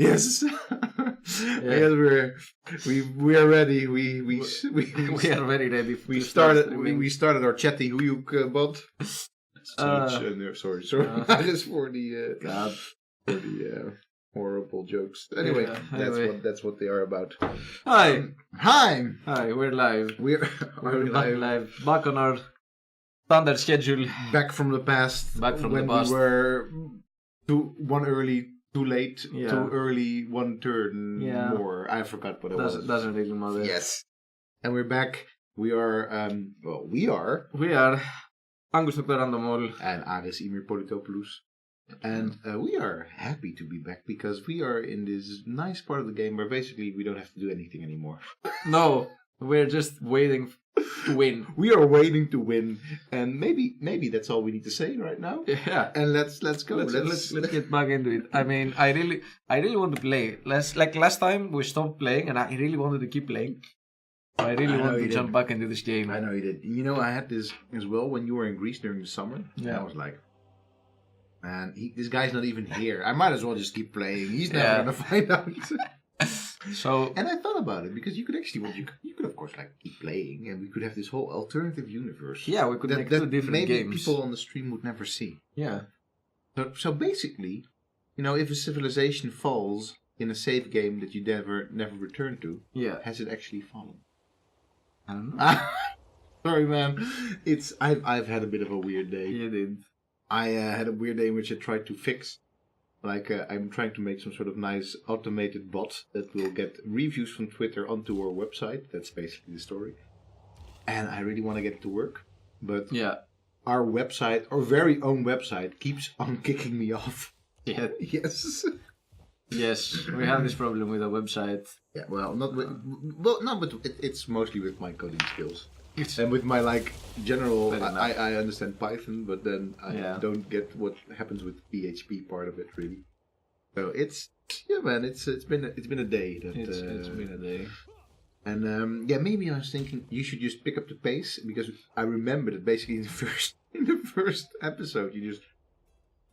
Yes. Yes, we are ready. We are very ready. We started our chatty Huyuk bot. Sorry. Just for the horrible jokes. Anyway, that's what they are about. Hi. We're live. We're live. Back on our standard schedule. Back from the past. We were one early, too late, too early, one turn more. I forgot what it was. Doesn't really matter. Yes. And we're back. We are Angus Randomol and Aris Ymir Politopoulos. And we are happy to be back because we are in this nice part of the game where basically we don't have to do anything anymore. No, we're just waiting to win. We are waiting to win, and maybe that's all we need to say right now. Yeah, and let's go. Let's get back into it. I mean, I really want to play. Last time we stopped playing, and I really wanted to keep playing. I really want to jump back into this game. I know you did. You know, I had this as well when you were in Greece during the summer. Yeah, I was like, man, this guy's not even here. I might as well just keep playing. He's never gonna find out. And I thought about it because you could actually, you could of course like keep playing, and we could have this whole alternative universe. Yeah, we could make two different games. Maybe people on the stream would never see. Yeah. So basically, you know, if a civilization falls in a save game that you never return to, has it actually fallen? I don't know. Sorry, man. I've had a bit of a weird day. You did. I had a weird day in which I tried to fix. I'm trying to make some sort of nice automated bot that will get reviews from Twitter onto our website. That's basically the story. And I really want to get it to work. But our website, our very own website, keeps on kicking me off. Yeah. Yes. Yes, we have this problem with our website. Yeah, but it's mostly with my coding skills. And with my general, I understand Python, but then I don't get what happens with PHP part of it really. So it's been a day. It's been a day. And maybe I was thinking you should just pick up the pace because I remember that basically in the first episode you just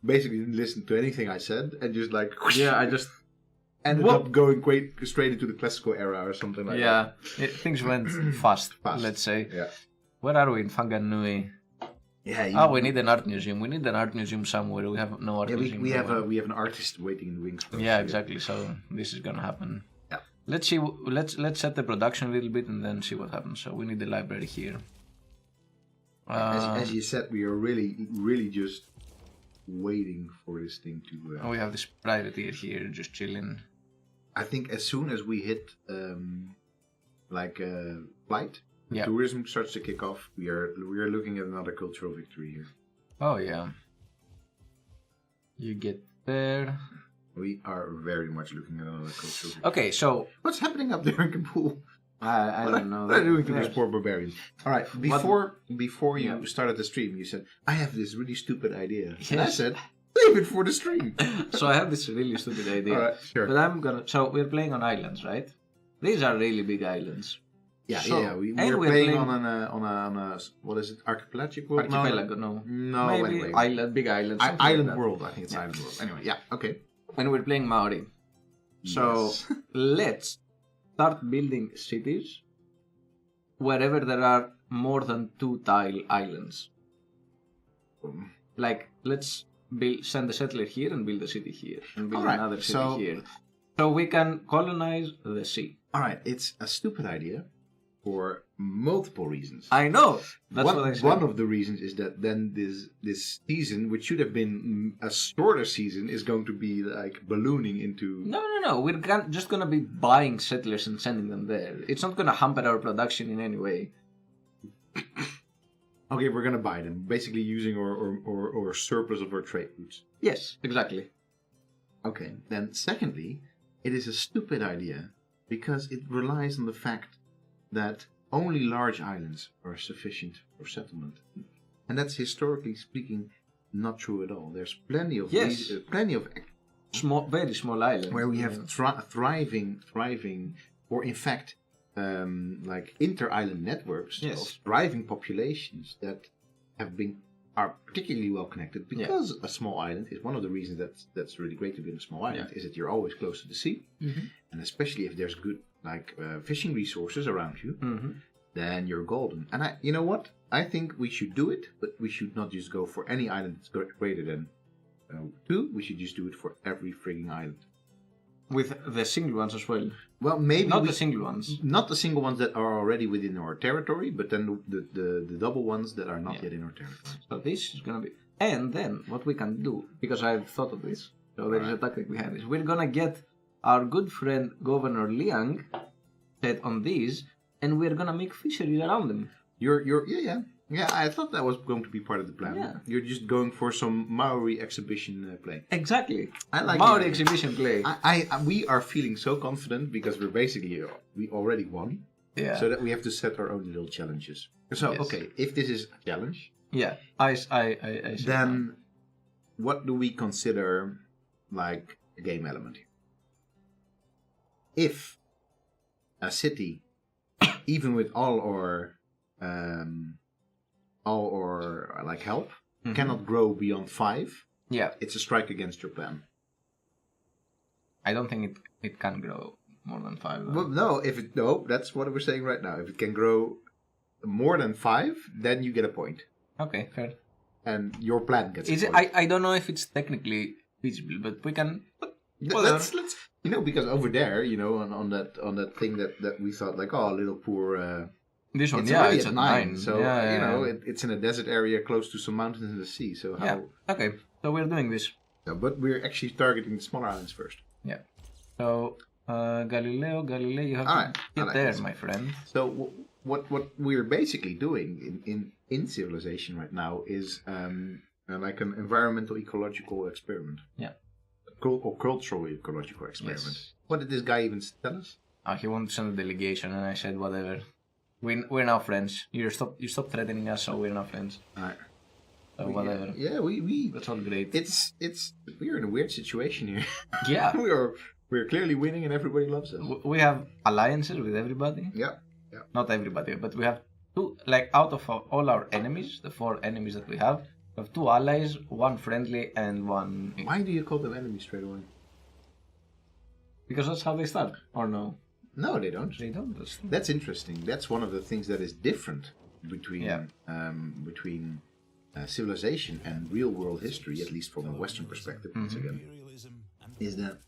basically didn't listen to anything I said and just I just ended up going straight into the classical era or something like that. Yeah, things went fast, let's say. Yeah. Where are we in Whanganui? Yeah. We need an art museum. We need an art museum somewhere. We have no art museum. We have an artist waiting in the wings. Yeah, exactly. So this is gonna happen. Yeah. Let's see. Let's set the production a little bit and then see what happens. So we need the library here. As you said, we are really just waiting for this thing to. We have this privateer here, just chilling. I think as soon as we hit flight, tourism starts to kick off. We are looking at another cultural victory here. Oh yeah. You get there. We are very much looking at another cultural victory. Okay, so what's happening up there in Kabul? I don't know. What are you doing to these poor barbarians? All right, before you started the stream, you said, I have this really stupid idea. Yes. And I said, save it for the stream. So I have this really stupid idea. All right, sure. But so we're playing on islands, right? These are really big islands. Yeah, we're playing on a what is it? Archipelagic world? Archipelago, no. Maybe wait. Island, big island. Island world, I think it's island world. Anyway, okay. And we're playing Maori. So let's start building cities wherever there are more than 2 tile islands. Let's send a settler here and build a city here and build another city here. So we can colonize the sea. Alright, it's a stupid idea for multiple reasons. I know. That's what I said. One of the reasons is that then this season, which should have been a shorter season, is going to be ballooning into... No. We're just going to be buying settlers and sending them there. It's not going to hamper our production in any way. Okay, we're going to buy them, basically using our surplus of our trade routes. Yes, exactly. Okay, then secondly, it is a stupid idea because it relies on the fact that only large islands are sufficient for settlement. And that's historically speaking not true at all. There's plenty of very small islands where we have thriving or in fact inter-island networks of thriving populations that have been are particularly well connected because a small island is one of the reasons that's really great to be in a small island is that you're always close to the sea, and especially if there's good fishing resources around you, then you're golden. And you know what? I think we should do it, but we should not just go for any island that's greater than 2. We should just do it for every frigging island. With the single ones as well. Well, maybe not the single ones. Not the single ones that are already within our territory, but then the double ones that are not yet in our territory. So this is gonna be. And then what we can do, because I've thought of this, so there is a tactic behind this. We're gonna get our good friend Governor Liang set on these, and we're gonna make fisheries around them. Yeah, I thought that was going to be part of the plan. Yeah. You're just going for some Maori exhibition play. Exactly. I like Maori exhibition play. We are feeling so confident because we already won. Yeah. So that we have to set our own little challenges. So okay, if this is a challenge, I then what do we consider like a game element here? If a city, even with all our like help, cannot grow beyond 5, it's a strike against your plan. I don't think it can grow more than 5. Well, no, that's what we're saying right now. If it can grow more than 5, then you get a point. Okay, fair. And your plan gets a point. I don't know if it's technically feasible, but we can. Let's because over there, on that thing that we thought like, oh, little poor. This one, it's at 9. So it's in a desert area close to some mountains in the sea. So how? Yeah. Okay. So we're doing this. Yeah, but we're actually targeting the smaller islands first. Yeah. So Galileo, you have to get there, my friend. So what we're basically doing in civilization right now is like an environmental ecological experiment. Yeah. Or cultural ecological experiment. Yes. What did this guy even tell us? He wanted to send a delegation, and I said whatever. We're now friends. You stop threatening us, so we're now friends. Alright. So whatever. Yeah, we that's all great. We're in a weird situation here. Yeah. we're clearly winning and everybody loves us. We have alliances with everybody. Yeah. Not everybody, but we have 2, like out of all our enemies, the 4 enemies that we have 2 allies, 1 friendly and 1. Why do you call them enemies straight away? Because that's how they start, or no? No, they don't. They don't. That's interesting. That's one of the things that is different between civilization and real-world history, at least from a Western perspective, once again, is that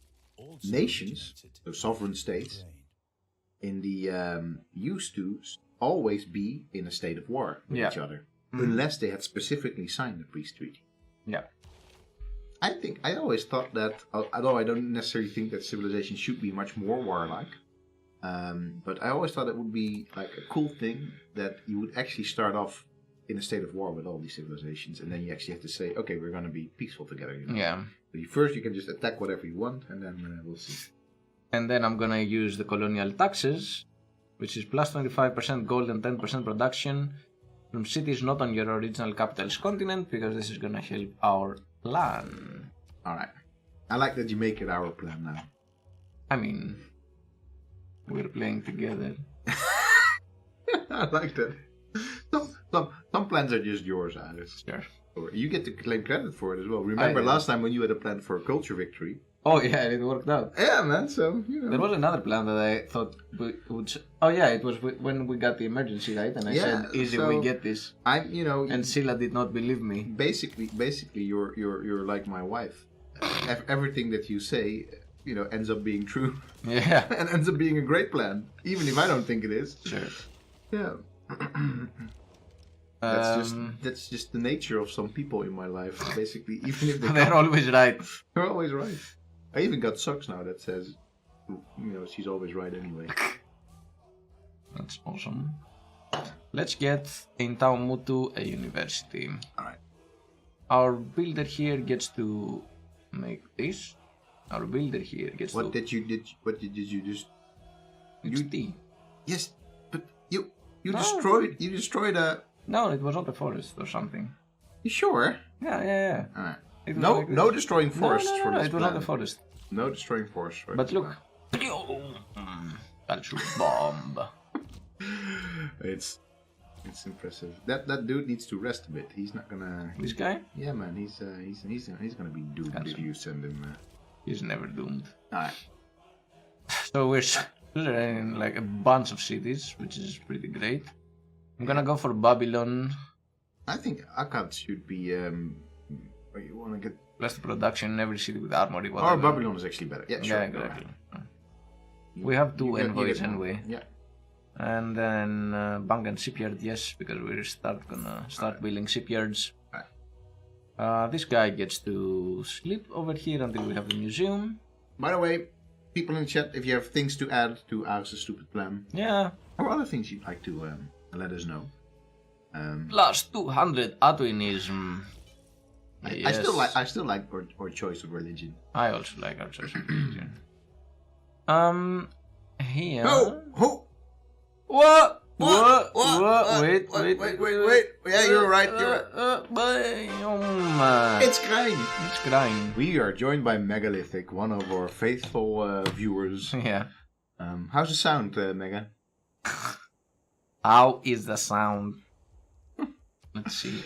nations, so sovereign states, in the used to always be in a state of war with each other, unless they had specifically signed the peace treaty. Yeah. I always thought that, although I don't necessarily think that civilization should be much more warlike, but I always thought it would be like a cool thing that you would actually start off in a state of war with all these civilizations, and then you actually have to say, okay, we're going to be peaceful together. Yeah. But first, you can just attack whatever you want, and then we'll see. And then I'm going to use the colonial taxes, which is plus 25% gold and 10% production from cities not on your original capital's continent, because this is going to help our plan. Alright. I like that you make it our plan now. I mean, we're playing together. I like that. Some plans are just yours, Alex. Sure. You get to claim credit for it as well. Remember last time when you had a plan for a culture victory? Oh yeah, it worked out. Yeah, man. So there was another plan that I thought we would. Oh yeah, it was when we got the emergency, right? And I said, "Easy, we get this." And Sila did not believe me. Basically, you're like my wife. Everything that you say, ends up being true. Yeah, and ends up being a great plan, even if I don't think it is. Sure. Yeah. That's just the nature of some people in my life. Basically, even if they're always right. They're always right. I even got socks now that says, she's always right anyway. That's awesome. Let's get in Taumutu a university. Alright. Our builder here gets to make this. Our builder here gets What did you just... It's T. Yes, but you destroyed a... No, it was not a forest or something. You sure? Yeah. Alright. No destroying forests for this it was not a forest. No destroying forests. But look. I'll shoot bomb. It's It's impressive. That dude needs to rest a bit. He's not gonna. This guy? Yeah, man. He's gonna be doomed if you send him. He's never doomed. Alright. So we're in like a bunch of cities, which is pretty great. I'm gonna go for Babylon. I think Akkad should be. Where you wanna get. Plus the production in every city with armory. Or Whatever. Babylon is actually better. Yeah, sure. Yeah, exactly. We have two envoys anyway. Yeah. And then bank and shipyard, yes, because we're gonna start building shipyards. This guy gets to sleep over here until we have the museum. By the way, people in the chat, if you have things to add to Aar's stupid plan, Yeah. or other things you'd like to let us know. Plus 200 Atwinism. Yes. I still like our choice of religion. I also like our choice of religion. Here. Oh! What? Wait. Yeah, you're right. It's Krijn. It's Krijn. We are joined by Megalithic, one of our faithful viewers. Yeah. How's the sound, Mega? How is the sound? Let's see.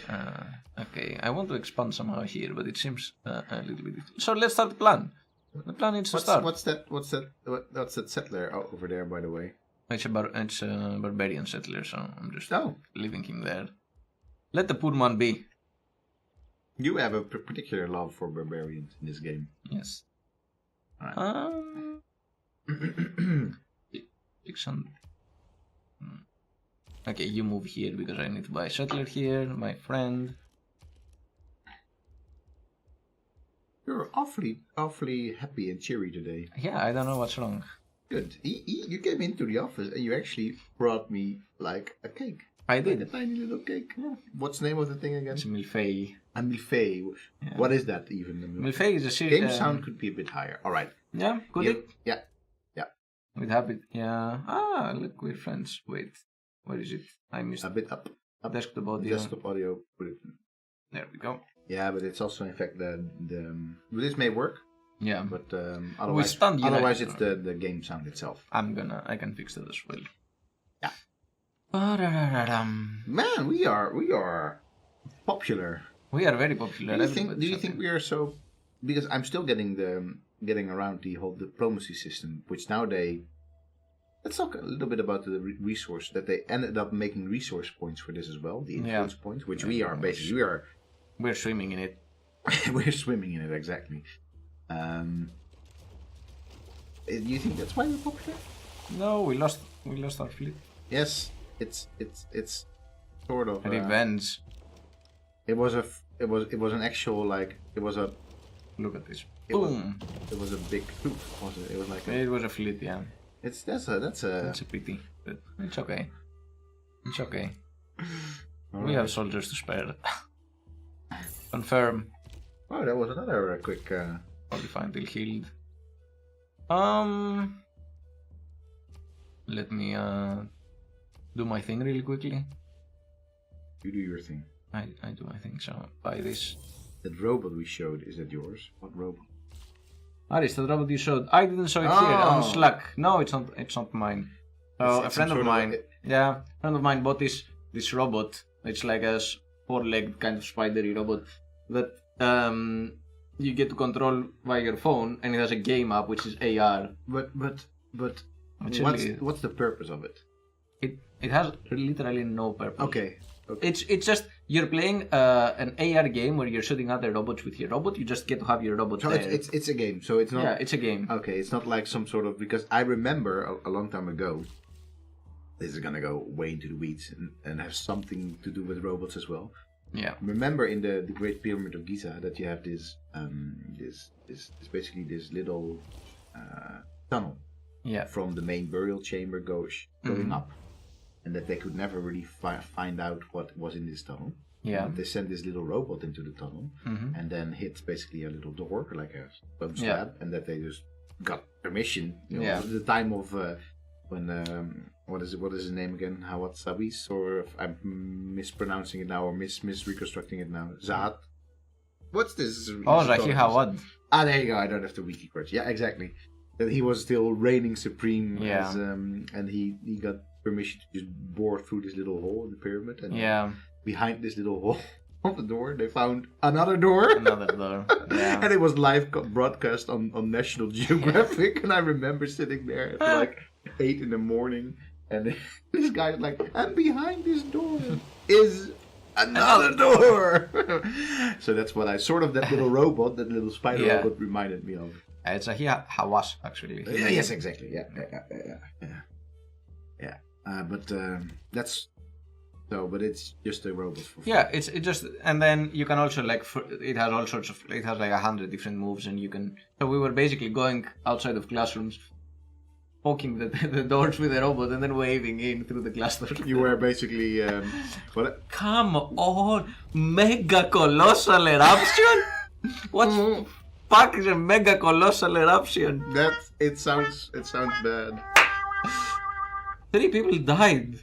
Okay, I want to expand somehow here, but it seems a little bit difficult. So let's start the plan. The plan needs to start. What's that settler over there, by the way? It's a barbarian settler, so I'm just leaving him there. Let the poor man be. You have a particular love for barbarians in this game. Yes. Alright. Okay, you move here because I need to buy a settler here, my friend. You're awfully happy and cheery today. Yeah, I don't know what's wrong. Good. You came into the office and you actually brought me like a cake. I did. Like a tiny little cake. Yeah. What's the name of the thing again? It's a milfei. A milfei. Yeah. What is that even? Milfei is a game sound could be a bit higher. All right. Yeah, could it? Yeah. With habit. Yeah. Ah, look, we're friends. Wait, where is it? I missed a bit up. Desktop audio. Desktop audio. There we go. Yeah, but it's also in fact the this may work. Yeah. But otherwise it's the game sound itself. I can fix that as well. Yeah. Man, we are popular. We are very popular. Do you think we are so? Because I'm still getting around the whole diplomacy system, which now let's talk a little bit about the resource that they ended up making resource points for this as well, the influence points, which we are basically we're swimming in it. We're swimming in it, exactly. Do you think that's why we're popular? No, we lost our fleet. Yes, it's sort of revenge. It was an actual Look at this. Boom! It was a big troop, was it? It was like it was a fleet, yeah. That's a pity, but it's okay. It's okay. We have soldiers to spare. Confirm. Oh, that was another quick. Probably fine till healed. Let me do my thing really quickly. You do your thing. I do my thing. So buy this. That robot we showed, is that yours? What robot? Aris, that robot you showed. I didn't show it here on Slack. No, it's not mine. So a friend of mine, bought this robot. It's like a four-legged kind of spidery robot that you get to control via your phone, and it has a game app which is AR. But what's the purpose of it? It has literally no purpose. Okay. It's just you're playing an AR game where you're shooting other robots with your robot. You just get to have your robot so there. It's a game. So it's not. Yeah, it's a game. Okay, it's not like some sort of, because I remember a long time ago. This is gonna go way into the weeds and have something to do with robots as well. Yeah. Remember in the Great Pyramid of Giza that you have this basically this little tunnel. Yeah. From the main burial chamber going up. And that they could never really find out what was in this tunnel. Yeah. And they sent this little robot into the tunnel and then hit basically a little door, like a bone stab, and that they just got permission. At the time of when what is his name again? Hawat Sabis, or if I'm mispronouncing it now or misreconstructing it now. Zahat. What's this? Zahi Hawad. There you go. I don't have the wiki correct. Yeah, exactly. That he was still reigning supreme. Yeah. And he got permission to just bore through this little hole in the pyramid. And behind this little hole of the door, they found another door. Another door. Yeah. And it was live broadcast on National Geographic. And I remember sitting there at like 8 in the morning. And this guy's like, and behind this door is another door. So that's what I sort of, that little robot, that little spider robot reminded me of. It's a Hawass, actually. Yes, exactly. Yeah. But that's so. But it's just a robot for fun. Yeah, it just, and then you can also like it has all sorts of, it has like 100 different moves, and you can. So we were basically going outside of classrooms, poking the doors with the robot, and then waving in through the glass door. You were basically Come on, mega colossal eruption. What? Fuck is a mega colossal eruption? It sounds bad. 3 people died.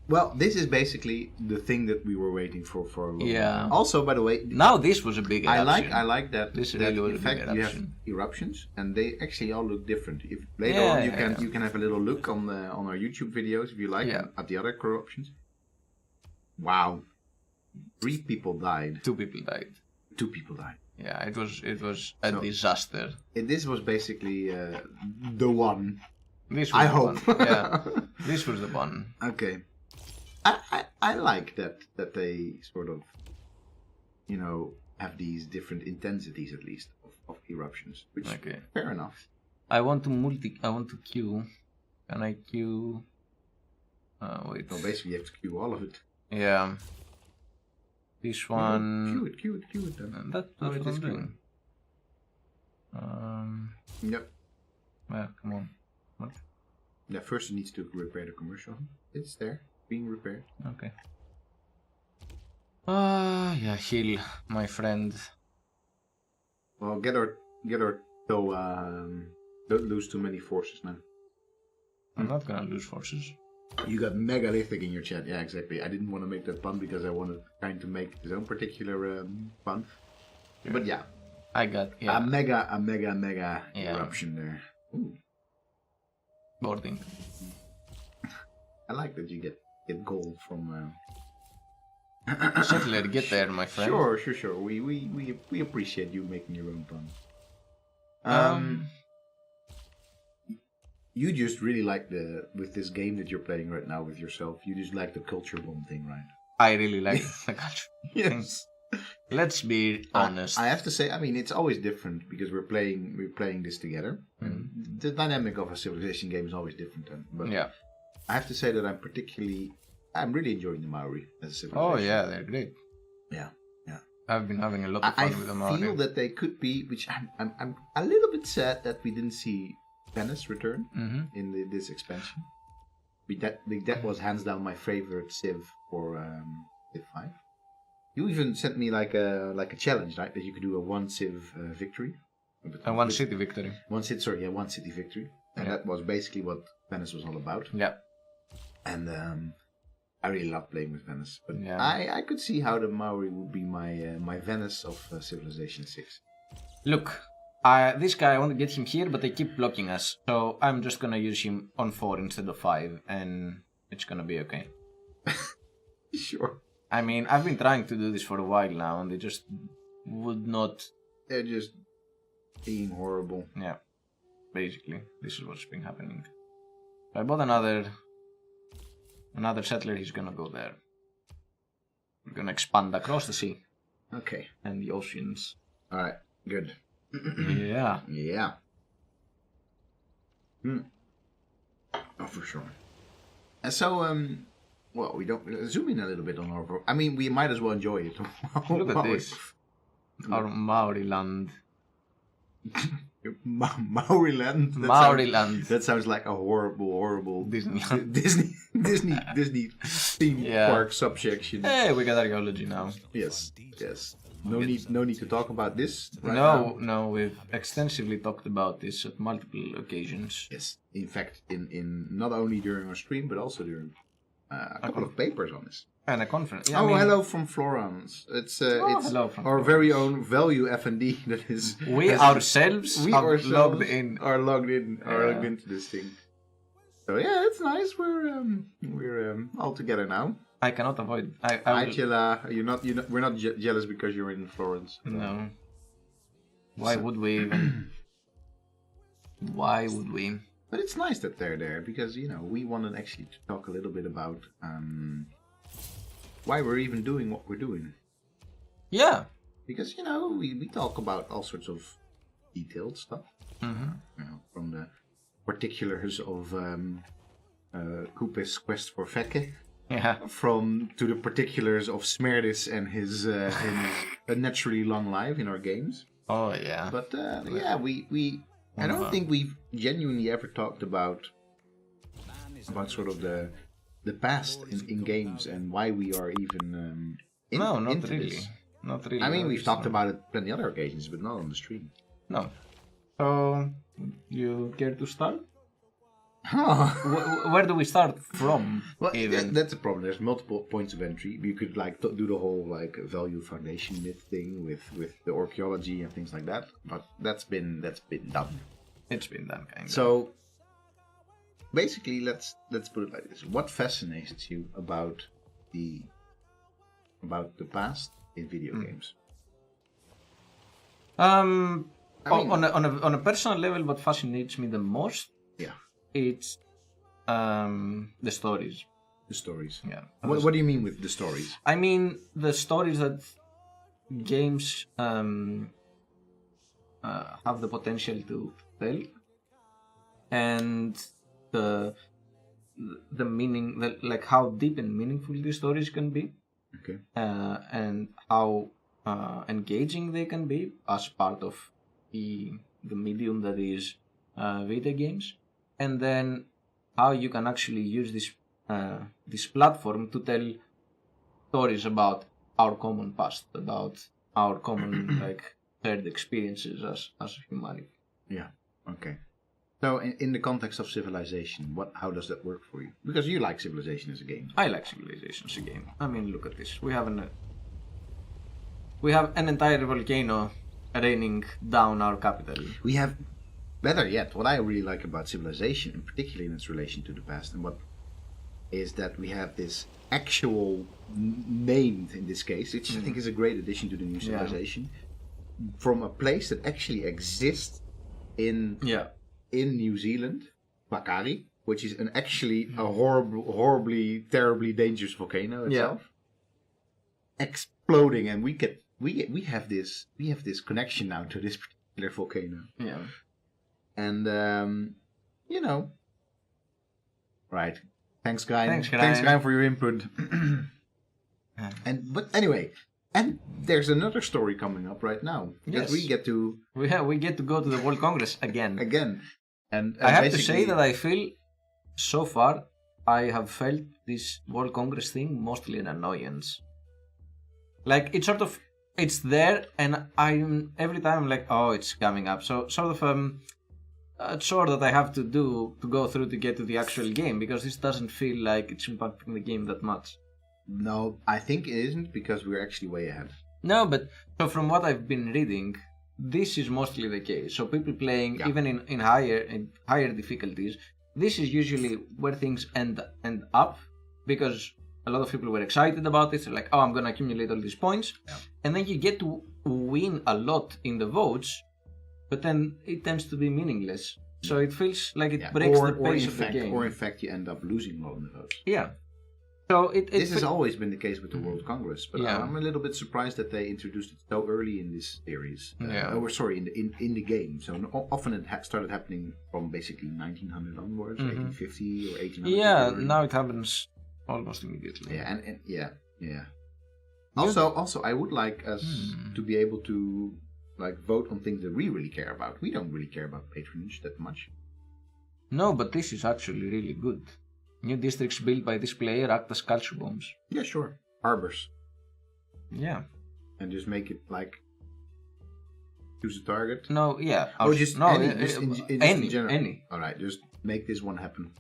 Well, this is basically the thing that we were waiting for a long time. Also, by the way, now this was a big eruption. I like that. This really was in a fact, big eruption. You have eruptions, and they actually all look different. If later on you can have a little look on our YouTube videos if you like at the other eruptions. Wow, 3 people died. 2 people died. 2 people died. Yeah, it was a disaster. This was basically the one. This was I the hope. One. Yeah, this was the one. Okay, I like that they sort of, have these different intensities at least of eruptions. Which fair enough. I want to queue. Can I queue? Wait. No, basically you have to queue all of it. Yeah. This one. Queue it. Then. That's what I'm doing. Yep. Well, come on. What? Yeah, first it needs to repair the commercial. It's there, being repaired. Okay. Heal, my friend. Well, get her so don't lose too many forces now. I'm not gonna lose forces. You got megalithic in your chat. Yeah, exactly. I didn't want to make that pun because I wanted kind to make his own particular pun. Yeah. But yeah. I got a mega eruption there. Ooh. Boarding. I like that you get gold from Settler, get there, my friend. Sure. We appreciate you making your own pun. You just really like with this game that you're playing right now with yourself. You just like the culture bomb thing, right? I really like the culture. Yes. Let's be honest. I have to say, I mean, it's always different because we're playing this together. Mm-hmm. The dynamic of a Civilization game is always different. But I have to say that I'm really enjoying the Maori as a Civilization. Oh yeah, they're great. Yeah. I've been having a lot of fun with the Maori. I feel that they could be, which I'm a little bit sad that we didn't see Venice return in this expansion. That was hands down my favorite Civ for Civ 5. You even sent me like a challenge, right? That you could do a 1 Civ victory. A 1 city victory. 1 city victory. And that was basically what Venice was all about. Yeah. And I really love playing with Venice. But I could see how the Maori would be my Venice of Civilization 6. Look, this guy, I want to get him here, but they keep blocking us. So I'm just going to use him on 4 instead of 5, and it's going to be okay. Sure. I mean, I've been trying to do this for a while now, and they just would not... They're just being horrible. Yeah. Basically, this is what's been happening. I bought another settler, he's gonna go there. We're gonna expand across the sea. Okay. And the oceans. Alright, good. Yeah. Yeah. Oh, for sure. And so, well, we don't zoom in a little bit on our... I mean, we might as well enjoy it. Look at this. Our Maori land. Maori land? Land. That sounds like a horrible Disneyland. Disney theme park subsection. Hey, we got archaeology now. Yes. No need to talk about this right now. No, we've extensively talked about this at multiple occasions. Yes. In fact, in not only during our stream, but also during a couple of papers on this. And a conference. Yeah, hello from Florence. It's our Florence. very own value F&D that is... We ourselves are logged in. Are logged into this thing. So yeah, it's nice. We're all together now. I cannot avoid. Hi, Chilla. We're not jealous because you're in Florence. No. Why would we even? Why would we? But it's nice that they're there because we wanted actually to talk a little bit about why we're even doing what we're doing. Yeah. Because we talk about all sorts of detailed stuff. From the particulars of Koope's quest for Vekke. Yeah. To the particulars of Smerdis and his unnaturally long life in our games. Oh yeah. But we I don't think we've genuinely ever talked about sort of the past in games and why we are even no, not into really. this. Not really. I mean, we've talked about it plenty other occasions, but not on the stream. No. So, you care to start? Huh. Where do we start from? Well, even? that's the problem. There's multiple points of entry. You could do the whole value foundation myth thing with the archaeology and things like that, but that's been done. It's been done, kind of. So basically, let's put it like this: what fascinates you about the past in video games? On a personal level, what fascinates me the most, it's the stories. The stories. Yeah. What do you mean with the stories? I mean the stories that games have the potential to tell, and the meaning, like how deep and meaningful these stories can be. Okay. And how engaging they can be as part of the medium that is video games, and then how you can actually use this platform to tell stories about our common past, about our common shared experiences as humanity. Yeah. Okay. So in the context of Civilization, how does that work for you? Because you like Civilization as a game. I like Civilization as a game. I mean, look at this. We have an entire volcano raining down our capital. We have, better yet, what I really like about Civilization, and particularly in its relation to the past, and what is that we have this actual named, in this case, which I think is a great addition to the new Civilization, from a place that actually exists in New Zealand, Bakari, which is actually a horribly, terribly dangerous volcano itself, exploding, and we have this connection now to this particular volcano. Yeah, and right. Thanks, Guy. Thanks, Guy, for your input. But anyway. And there's another story coming up right now. Yes. We get to go to the World Congress again. And I have to say that I feel so far I have felt this World Congress thing mostly an annoyance. Like it's there, and every time I'm like, oh, it's coming up. So sort of a chore that I have to do to go through to get to the actual game, because this doesn't feel like it's impacting the game that much. No, I think it isn't, because we're actually way ahead. No, but so from what I've been reading, this is mostly the case. So people playing even in higher difficulties, this is usually where things end up, because a lot of people were excited about it. They're like, oh, I'm gonna accumulate all these points, and then you get to win a lot in the votes, but then it tends to be meaningless. So it feels like it breaks the pace of the game. Or in fact, you end up losing a lot in the votes. Yeah. So this has always been the case with the World Congress, but I'm a little bit surprised that they introduced it so early in this series. In the game. So often it started happening from basically 1900 onwards, 1850 or 1800. Yeah, now it happens almost immediately. Yeah. Also, I would like us to be able to vote on things that we really care about. We don't really care about patronage that much. No, but this is actually really good. New districts built by this player act as culture bombs. Yeah, sure. Harbors. Yeah. And just make it choose a target. No, yeah. Or just any. In general. Any. All right, just make this one happen.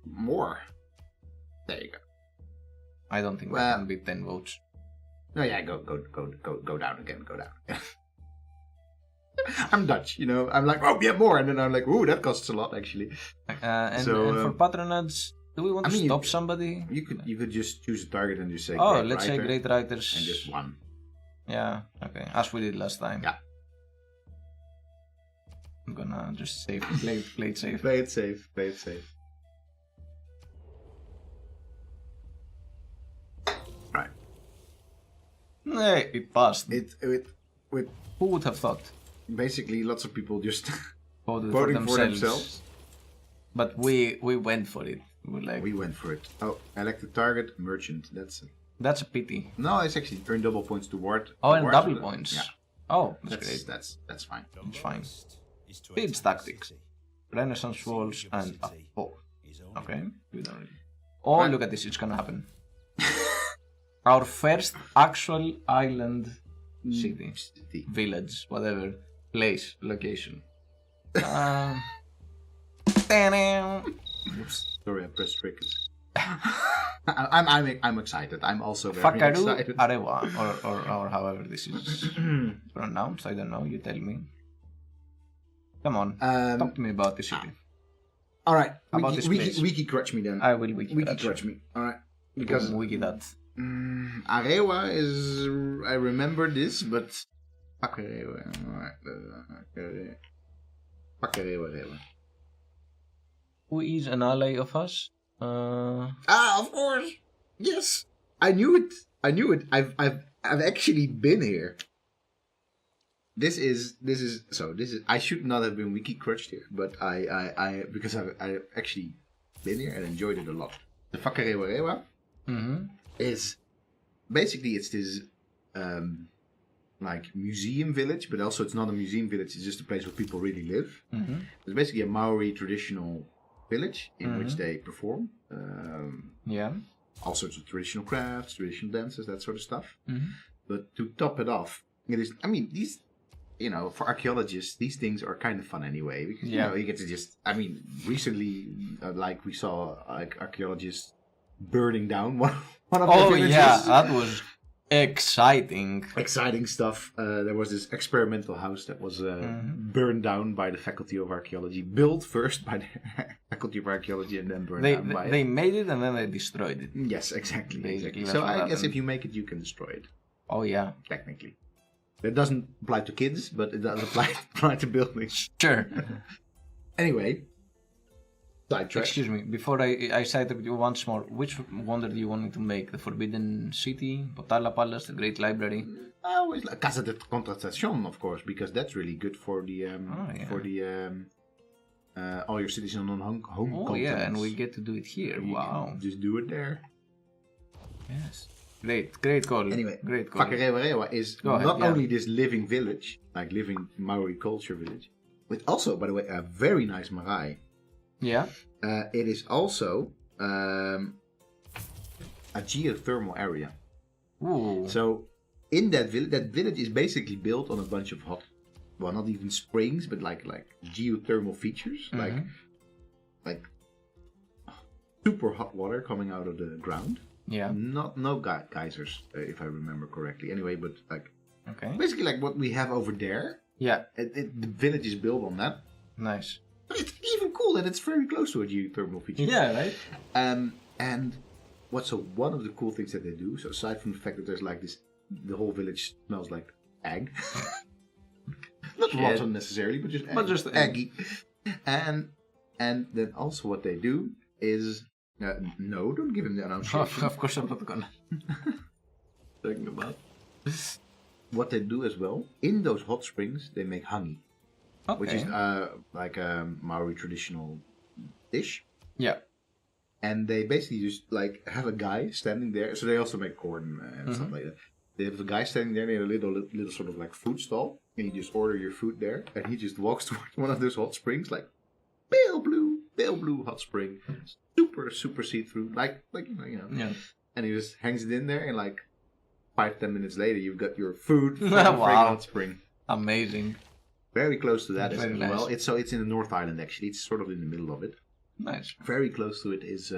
More. There you go. I don't think that can be 10 votes. No, yeah, go down again. Go down. I'm Dutch, you know. I'm like, oh, yeah, more. And then I'm like, ooh, that costs a lot, actually. And for patronage, do we want to stop somebody? You could just choose a target and just say, let's say great writers. And just one. Yeah, okay. As we did last time. Yeah. I'm gonna just play it safe. Play it safe. Right. Hey, it passed. With Who would have thought? basically lots of people just Voting for themselves. But we went for it. We went for it. Oh, elected target, merchant. That's a pity. No, it's actually earn double points to ward. And double points. Yeah. Oh, that's great. That's fine. It's fine. Speeds tactics, Renaissance walls, and a pop. Okay, we don't really. Oh, look at this! It's gonna happen. Our first actual island city, village, whatever, place, location. Oops, sorry, I pressed triggers. I'm excited. I'm also very excited. Arewa, or however this is pronounced. I don't know. You tell me. Come on, talk to me about the city. All right, about this place. Wiki crutch me then. I will wiki crutch me. All right, because wiki that. Arewa is. I remember this, but fuck Arewa. Fuck Arewa. Who is an ally of us? Of course. Yes, I knew it. I've actually been here. This is. I should not have been wiki crutched here, but I because I actually been here and enjoyed it a lot. The Whakarewa is basically it's this like museum village, but also it's not a museum village. It's just a place where people really live. It's basically a Maori traditional village in which they perform. All sorts of traditional crafts, traditional dances, that sort of stuff. But to top it off, it is. I mean, these. You know, for archaeologists, these things are kind of fun anyway. Because, you know, you get to just... I mean, recently, like, we saw, like, archaeologists burning down one of the villages. Oh, yeah, that was exciting. Exciting stuff. There was this experimental house that was burned down by the Faculty of Archaeology. Built first by the Faculty of Archaeology and then burned down by... They made it and then they destroyed it. Yes, exactly. So I guess if you make it, you can destroy it. Oh, yeah. Technically. It doesn't apply to kids, but it does apply to buildings. Sure. Anyway, sidetrack. Excuse me, before I cite you once more, which wonder do you want me to make? The Forbidden City, Potala Palace, the Great Library? I always like Casa de Contratación, of course, because that's really good for the all your cities on home continents. Oh yeah, and we get to do it here. Wow. Just do it there. Yes. Great call. Anyway, great call. Whakarewa is not only this living village, like living Maori culture village, but also, by the way, a very nice marae. Yeah. It is also a geothermal area. Ooh. So, in that village is basically built on a bunch of not even springs, but like geothermal features, like super hot water coming out of the ground. Yeah. No geysers, if I remember correctly. Anyway, but like, basically like what we have over there. Yeah. The village is built on that. Nice. It's even cool that it's very close to a geothermal feature. Yeah, right. And one of the cool things that they do. So aside from the fact that there's like this, the whole village smells like egg. Not rotten necessarily, but just eggy. And then also what they do is. No, don't give him the annunciation. Of course I'm not gonna. Talking about what they do as well, in those hot springs, they make honey. Okay. Which is like a Maori traditional dish. Yeah. And they basically just like have a guy standing there. So they also make corn and stuff like that. They have a guy standing there near a little sort of like food stall. And you just order your food there. And he just walks towards one of those hot springs like, pale blue hot spring. Super see-through. Like you know. Yeah. And he just hangs it in there and like 5-10 minutes later you've got your food from the hot spring. Amazing. Very close to that as nice. well. It's in the North Island actually. It's sort of in the middle of it. Nice. Very close to it is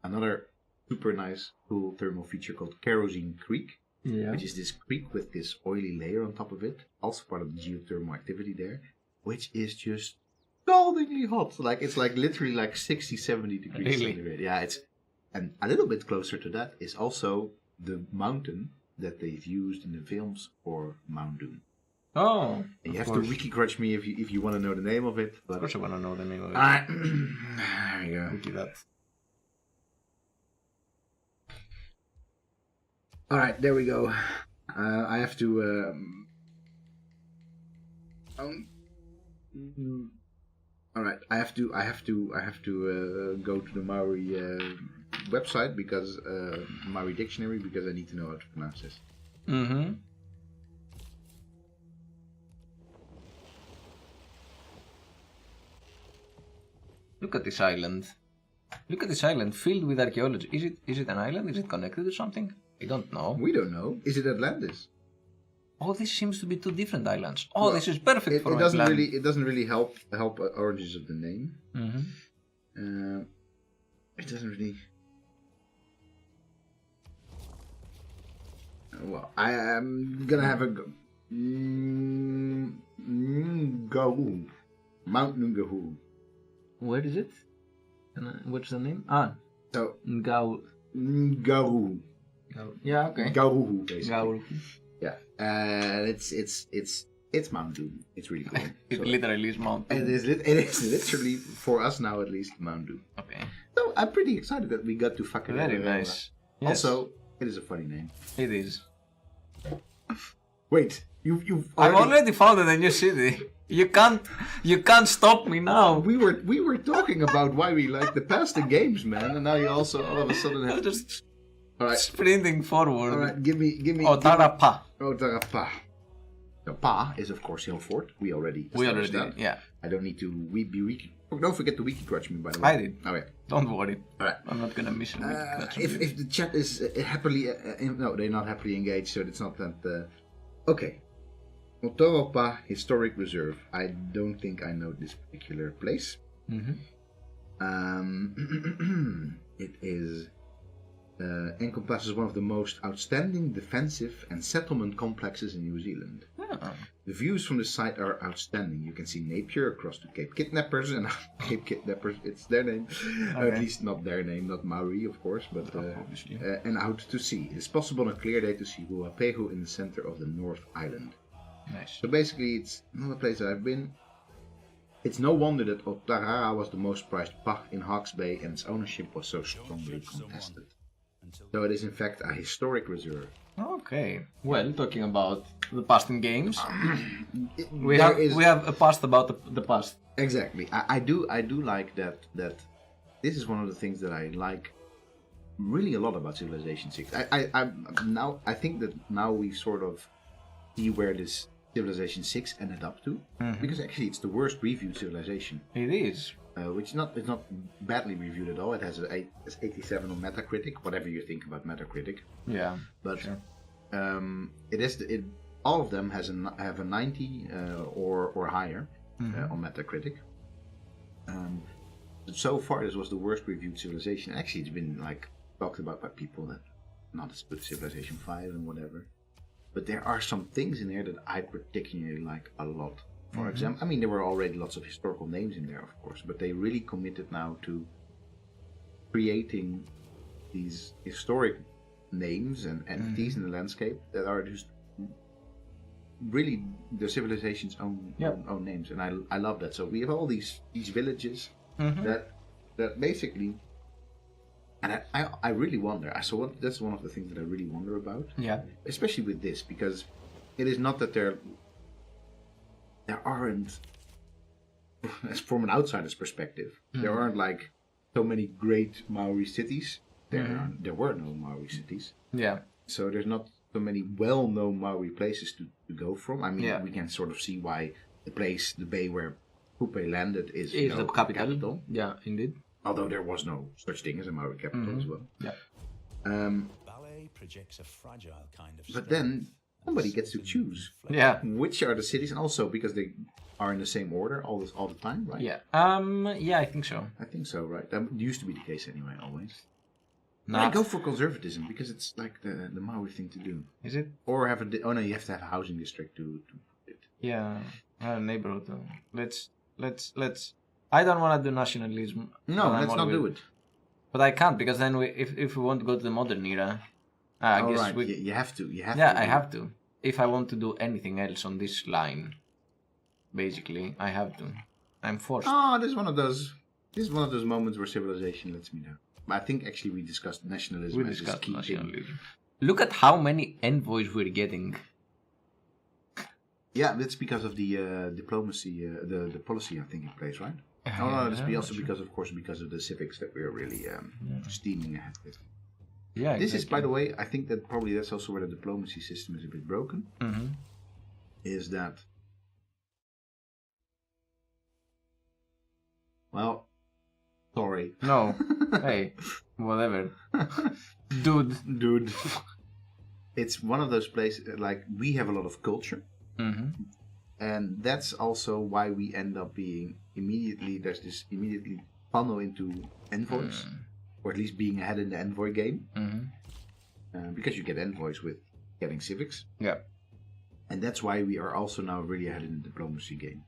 another super nice, cool thermal feature called Kerosene Creek. which is this creek with this oily layer on top of it, also part of the geothermal activity there, which is just scaldingly hot. Like it's like literally like 60, 70 degrees centigrade. Yeah, it's and a little bit closer to that is also the mountain that they've used in the films for Mount Doom. Oh, and you have to wiki grudge me if you want to know the name of it. But of course I want to know the name of it. There you go. Wiki that. All right, there we go. I have to. All right, I have to go to the Maori website because Maori dictionary because I need to know how to pronounce this. Mm-hmm. Look at this island. Look at this island filled with archaeology. Is it an island? Is it connected to something? I don't know. We don't know. Is it Atlantis? Oh, this seems to be two different islands. Oh, well, this is perfect for it doesn't really. It doesn't really help origins of the name. Mm-hmm. It doesn't really. Well, I am gonna have a go. Ngahu. Mount Ngahu. Where is it? What's the name? So Ngahu. Ngahu. Yeah, okay. Ngahu, basically. Ngahu. Yeah, and it's Mount Doom. It's really cool. It literally is Mount Doom. It is literally for us now at least Mount Doom. Okay. So I'm pretty excited that we got to fucking. Very nice. Yes. Also, it is a funny name. It is. Wait, you've. I've already founded a new city. You can't stop me now. We were talking about why we like the past the games, man, and now you also all of a sudden have just all right. sprinting forward. All right, give me. Tarapa. Tarapa. The Pa is of course Hill Fort. We already did. That. Yeah. I don't need to wiki. Don't forget to wiki grudge me, by the way. I did. All right. Don't worry. All right. I'm not gonna miss it. If the chat is happily no, they're not happily engaged, so it's not that. Okay. Otoropa Historic Reserve. I don't think I know this particular place. Mm-hmm. It is encompasses one of the most outstanding defensive and settlement complexes in New Zealand. Oh. The views from the site are outstanding. You can see Napier across to Cape Kidnappers, and Cape Kidnappers, it's their name. Okay. At least not their name, not Maori, of course, but obviously. And out to sea. It is possible on a clear day to see Ruapehu in the center of the North Island. Nice. So basically, it's not a place that I've been. It's no wonder that Otarara was the most prized pa in Hawke's Bay, and its ownership was so strongly contested. So it is in fact a historic reserve. Okay. Well, talking about the past in games, we have a past about the past. Exactly. I do like that this is one of the things that I like really a lot about Civilization 6. I think that now we sort of see where this Civilization 6 ended up to, because actually it's the worst reviewed civilization. It is. Which is not badly reviewed at all. It has it's 87 on Metacritic, whatever you think about Metacritic. Yeah, but sure. All of them have a 90 or higher on Metacritic. So far, this was the worst reviewed civilization. Actually, it's been like talked about by people that not as good as Civilization 5 and whatever. But there are some things in there that I particularly like a lot. For example, I mean, there were already lots of historical names in there, of course, but they really committed now to creating these historic names and entities in the landscape that are just really the civilization's own names, and I love that. So we have all these villages that basically, and I really wonder. So that's one of the things that I really wonder about. Yeah, especially with this, because it is not that there aren't, as from an outsider's perspective, there aren't like so many great Maori cities. There were no Maori cities. Yeah. So there's not so many well-known Maori places to go from. I mean, we can sort of see why the bay where Kupe landed is the capital. Yeah, indeed. Although there was no such thing as a Maori capital as well. Yeah. Ballet projects a fragile kind of. But then somebody gets to choose. Yeah. Which are the cities, and also because they are in the same order all the time, right? Yeah. Yeah, I think so. I think so, right? That used to be the case anyway, always. Nah. Go for conservatism because it's like the Maori thing to do. Is it? Or have oh no, you have to have a housing district to it. Yeah, a neighborhood. Let's. I don't want to do nationalism. No, but I'm let's all not with- do it. But I can't because then if we want to go to the modern era, I All guess right, we. you have to. You have Yeah, to. I have to. If I want to do anything else on this line, basically, I have to. I'm forced. Oh, this is one of those. This is one of those moments where civilization lets me down. I think actually we discussed nationalism We as this discussed key thing. nationalism. Look at how many envoys we're getting. Yeah, that's because of the diplomacy, the policy I think in place, right? Oh no, that's also because of the civics that we're really steaming ahead with. Yeah, This is, by the way, I think that probably that's also where the diplomacy system is a bit broken. Mm-hmm. Is that, well, sorry. No. Hey, whatever. Dude. It's one of those places, like, we have a lot of culture. Mm-hmm. And that's also why we end up being there's this immediately funnel into envoys. Or at least being ahead in the envoy game. Mm-hmm. Because you get envoys with getting civics. Yeah. And that's why we are also now really ahead in the diplomacy game.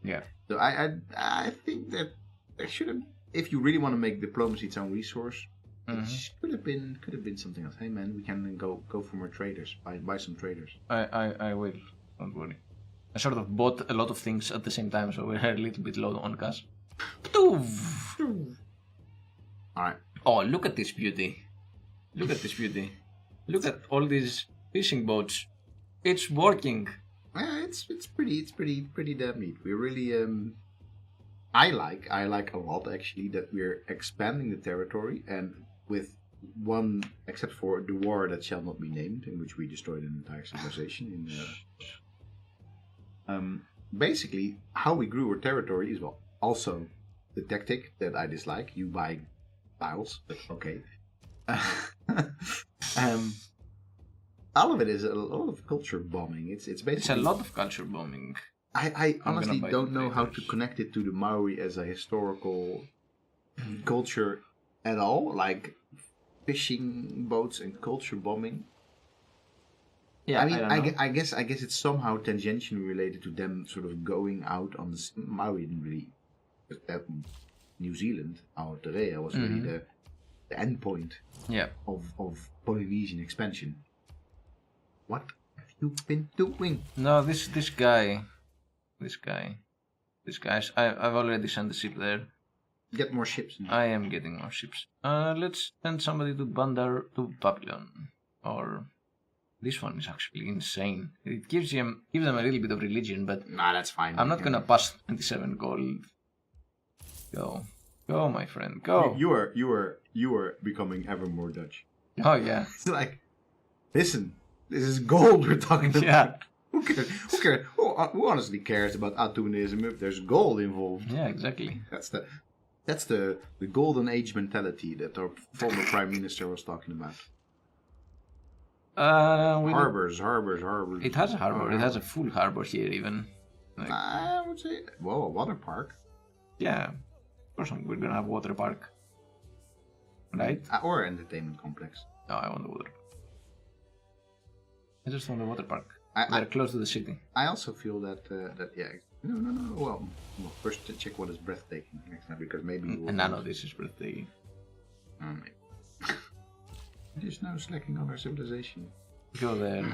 Yeah. So I think that there should have, if you really want to make diplomacy its own resource, it could have been something else. Hey man, we can go for more traders, buy some traders. I will. Don't worry. I sort of bought a lot of things at the same time, so we're a little bit low on cash. Alright. Oh, look at this beauty. Look at this beauty. Look at all these fishing boats. It's working. Yeah, it's pretty damn neat. We're really I like a lot actually that we're expanding the territory, and with one, except for the war that shall not be named, in which we destroyed an entire civilization. Basically, how we grew our territory is also the tactic that I dislike. You buy tiles, but okay. All of it is a lot of culture bombing. It's basically It's a lot of culture bombing. I honestly buy don't the know how to traders. connect it to the Maori as a historical culture at all, like fishing boats and culture bombing. Yeah, I mean, don't know. I guess it's somehow tangentially related to them sort of going out on the Maori didn't really. New Zealand, Aotearoa was really the end point Yeah. of Polynesian expansion. What have you been doing? No, this guy. I've already sent the ship there. Get more ships. I am getting more ships. Let's send somebody to Bandar to Babylon. Or this one is actually insane. It gives them a little bit of religion, but Nah, that's fine. I'm not gonna pass 27 gold. Go, my friend, go. You are becoming ever more Dutch. Oh yeah. It's like, listen, this is gold we're talking about. Yeah. Who cares? Who honestly cares about Atunism if there's gold involved? Yeah, exactly. That's the golden age mentality that our former prime minister was talking about. Harbors. It has a harbor. It has a full harbor here, even. Like, I would say, well, a water park. yeah. Of course, we're gonna have a water park. Right? Or entertainment complex. No, I want the water. I just want the water park. I- They're close to the city. I also feel that yeah. No. Well, first to check what is breathtaking next time, because maybe you will And none of this is breathtaking. maybe. There's no slacking on our civilization. Go there.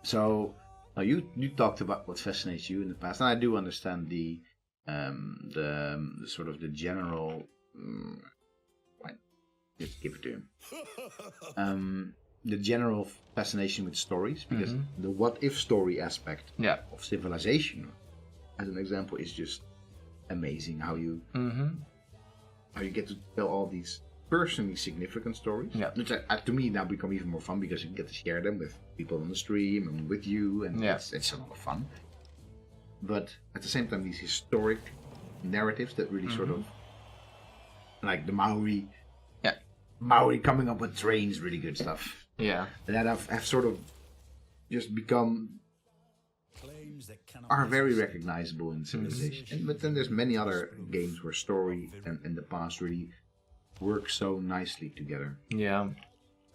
So, now you talked about what fascinates you in the past, and I do understand the sort of the general. Just give it to him. The general fascination with stories, because the what if story aspect Yeah. of civilization, as an example, is just amazing. How you get to tell all these personally significant stories, Yeah. which to me now become even more fun because you get to share them with people on the stream and with you, and Yeah. it's a lot of fun. But at the same time, these historic narratives that really sort of, like the Maori. Yeah. Maori coming up with trains, really good stuff. Yeah. That have sort of just become Claims that cannot are be very sustained. recognizable in civilization. But then there's many other games where story and in the past really work so nicely together. Yeah.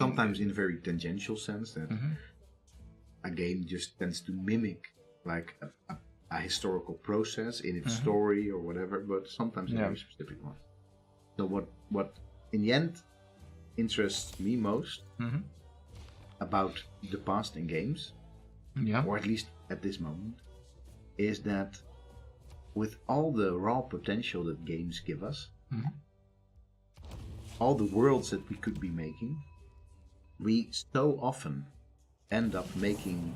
Sometimes in a very tangential sense that a game just tends to mimic like a historical process in its story or whatever, but sometimes a very specific one. So what in the end interests me most about the past in games, or at least at this moment, is that with all the raw potential that games give us, all the worlds that we could be making, we so often end up making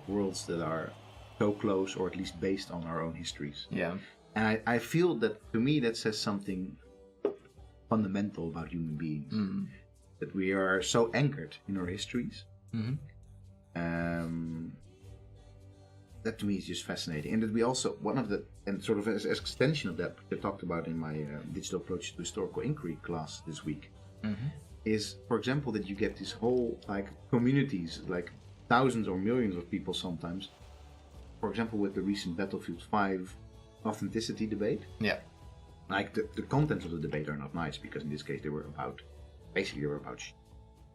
worlds that are so close or at least based on our own histories. Yeah. And I feel that, to me, that says something fundamental about human beings. That we are so anchored in our histories. That to me is just fascinating. And that we also, and sort of as extension of that, which I talked about in my digital approach to historical inquiry class this week, is, for example, that you get this whole like communities, like thousands or millions of people sometimes. For example, with the recent Battlefield 5 authenticity debate. Yeah. Like the contents of the debate are not nice, because in this case they were about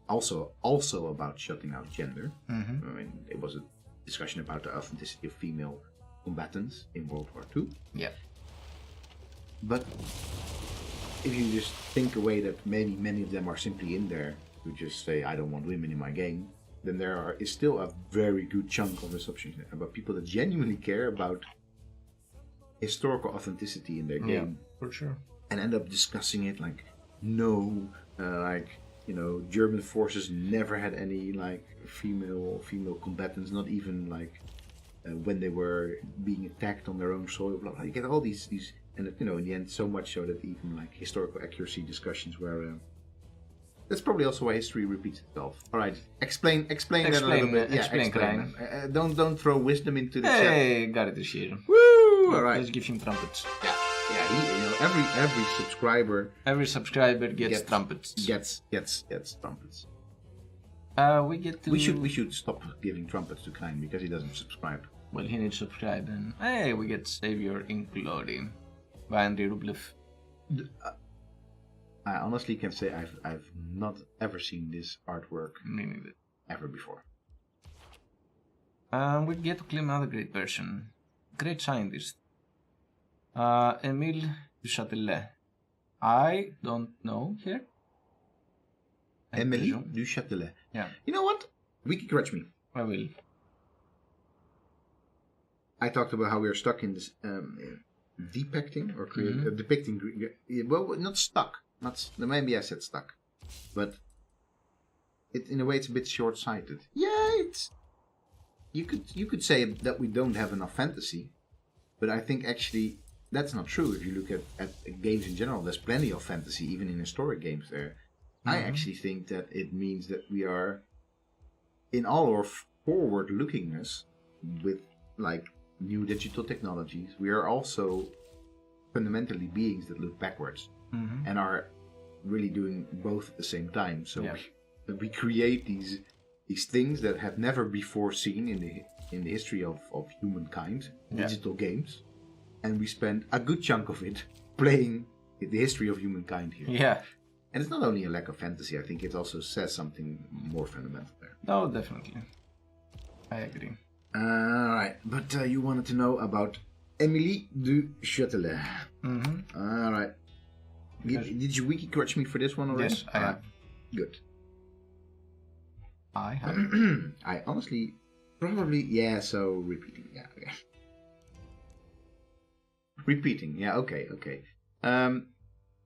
also about shutting out gender. I mean, it was a discussion about the authenticity of female combatants in World War II. Yeah. But if you just think away that many of them are simply in there to just say, I don't want women in my game, then is still a very good chunk of assumptions about people that genuinely care about historical authenticity in their game. For sure. And end up discussing it like, no, German forces never had any like female combatants, not even like when they were being attacked on their own soil. Blah, blah. You get all these, and in the end, so much so that even like historical accuracy discussions were. That's probably also why history repeats itself. All right, explain that a little bit. Explain. Don't throw wisdom into the chat. Hey, got it this year. Woo! All right. Let's give him trumpets. Yeah. Every subscriber. Every subscriber gets trumpets. Gets trumpets. We get to. We should stop giving trumpets to Klein because he doesn't subscribe. Well, he needs to subscribe, and hey, we get Savior in Glory by Andrei Rublev. I honestly can say I've not ever seen this artwork Me neither. ever before. We get to claim another great person, great scientist, Émile du Châtelet. I don't know here. Emily du Châtelet. Yeah. You know what? Wiki correct me. I will. I talked about how we are stuck in this depicting or creating, depicting. Well, not stuck. Maybe I said stuck, but in a way it's a bit short-sighted. Yeah, you could say that we don't have enough fantasy, but I think actually that's not true. If you look at games in general, there's plenty of fantasy, even in historic games. There, I actually think that it means that we are, in all our forward-lookingness, with like new digital technologies, we are also fundamentally beings that look backwards. And are really doing both at the same time. So we create these things that have never before seen in the history of humankind, digital games, and we spend a good chunk of it playing the history of humankind here. Yeah. And it's not only a lack of fantasy, I think it also says something more fundamental there. No, definitely. I agree. Alright, but you wanted to know about Émilie du Châtelet. Alright. Did you wiki correct me for this one already? Yes, I have. Good. I have. I honestly, probably, so repeating, okay. Repeating, okay.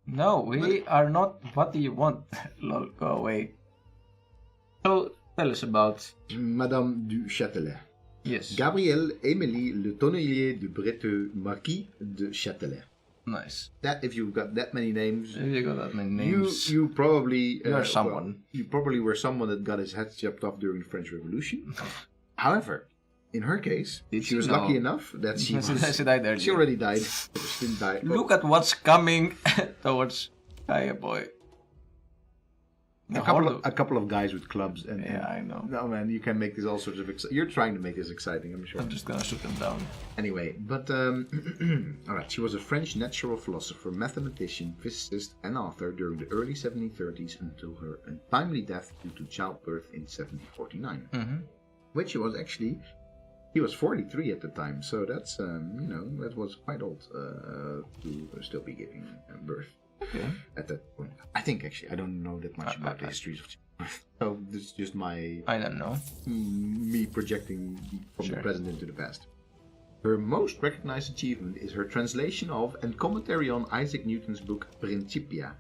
No, we are not. What do you want? Lol, go away. So, tell us about Madame du Châtelet. Yes. Gabrielle Émilie Le Tonnelier de Breteux, Marquis de Châtelet. Nice. That if you've got that many names, If you got that many names, you probably you're someone. Well, you probably were someone that got his head chopped off during the French Revolution. However, in her case, she was lucky enough that she died early. She already died. She didn't die. Look at what's coming towards Gaia Boy. a couple of guys with clubs. And I know. No, man, you can make this all sorts of... You're trying to make this exciting, I'm sure. I'm just gonna shoot them down. Anyway, but... all right, she was a French natural philosopher, mathematician, physicist, and author during the early 1730s until her untimely death due to childbirth in 1749. Mm-hmm. Which she was actually... He was 43 at the time, so that's, that was quite old to still be giving birth. Okay. At that point. I think, actually, I don't know that much about the histories of childbirth. So this is just I don't know. me projecting from the present into the past. Her most recognized achievement is her translation of and commentary on Isaac Newton's book Principia,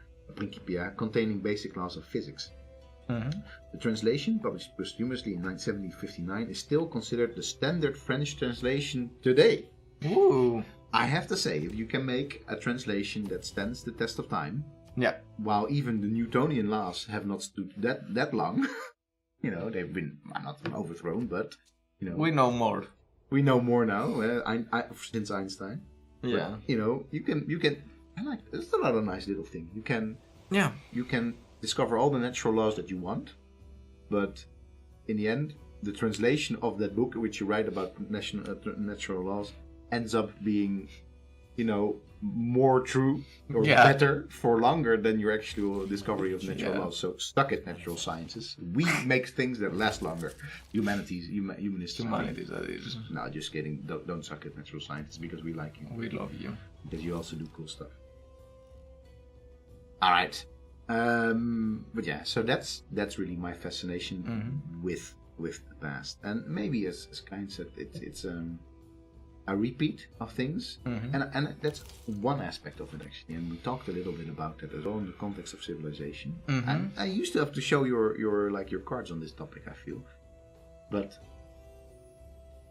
containing basic laws of physics. Mm-hmm. The translation, published posthumously in 1759, is still considered the standard French translation today. Ooh. I have to say, if you can make a translation that stands the test of time, Yeah. while even the Newtonian laws have not stood that long, they've been not overthrown, but We know more. we know more now since Einstein. Yeah. But, you can. I like. It's a lot of nice little thing. You can discover all the natural laws that you want, but in the end, the translation of that book, which you write about natural laws, ends up being, more true or better for longer than your actual discovery of natural laws. So stuck at natural sciences. We make things that last longer. Humanities, that is. No, just kidding. Don't suck at natural sciences because we like you. We love you. Because you also do cool stuff. All right. But yeah, so that's really my fascination with the past, and maybe as Kine said, it's a repeat of things, and that's one aspect of it actually. And we talked a little bit about that as well in the context of civilization. And I used to have to show your cards on this topic, I feel, but